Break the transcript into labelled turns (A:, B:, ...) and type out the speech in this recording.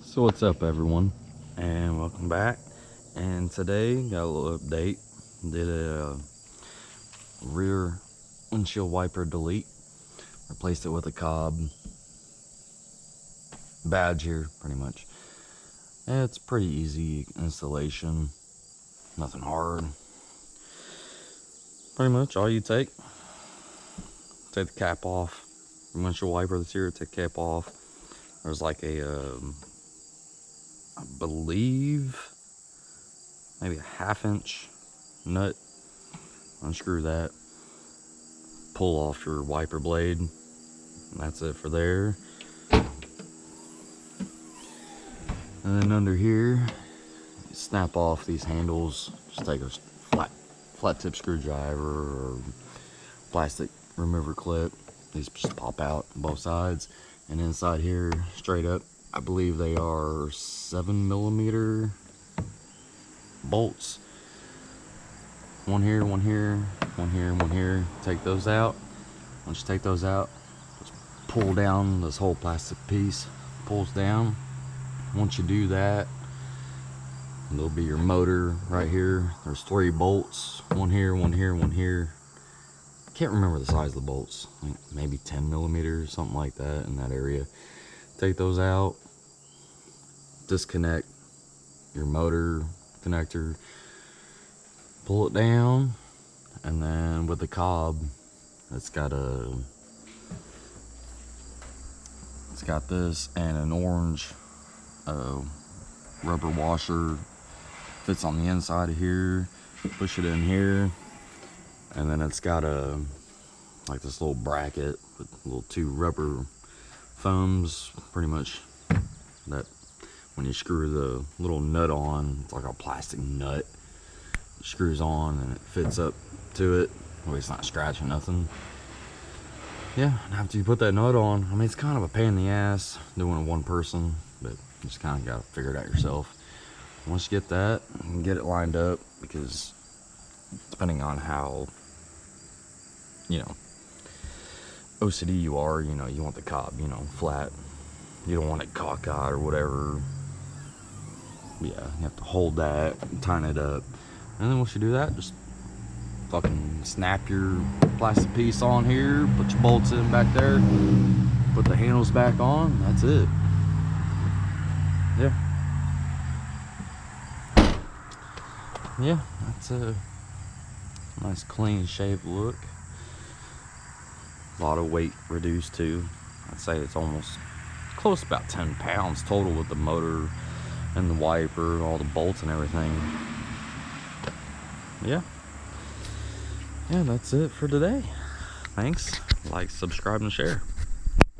A: So what's up, everyone, and welcome back. And today got a little update. Did a rear windshield wiper delete, replaced it with a COBB badge here, pretty much. And it's pretty easy installation, nothing hard. Pretty much all you take the cap off, the windshield wiper that's here, take the cap off. There's like a I believe maybe a 1/2 inch nut. Unscrew that, pull off your wiper blade, and that's it for there. And then under here, you snap off these handles. Just take a flat tip screwdriver or plastic remover clip. These just pop out on both sides. And inside here, straight up, I believe they are 7mm bolts. One here, one here, one here, one here. Take those out. Once you take those out, just pull down this whole plastic piece. Pulls down. Once you do that, there'll be your motor right here. There's 3 bolts. One here, one here, one here. Can't remember the size of the bolts. Like maybe 10mm, something like that in that area. Take those out. Disconnect your motor connector. Pull it down, and then with the COBB, it's got this and an orange rubber washer. Fits on the inside of here. Push it in here, and then it's got like this little bracket with little 2 rubber thumbs, pretty much, that when you screw the little nut on, it's like a plastic nut. It screws on and it fits up to it. Well, it's not scratching nothing. Yeah, and after you put that nut on, I mean, it's kind of a pain in the ass doing it one person, but you just kind of got to figure it out yourself. Once you get that and get it lined up, because depending on how, OCD you are, you want the COBB, flat. You don't want it cockeyed or whatever. Yeah, you have to hold that and tighten it up. And then once you do that, just fucking snap your plastic piece on here, put your bolts in back there, put the handles back on, that's it. Yeah, that's a nice clean shaved look. A lot of weight reduced too. I'd say it's almost close to about 10 pounds total with the motor and the wiper, all the bolts and everything. Yeah, that's it for today. Thanks. Like, subscribe, and share.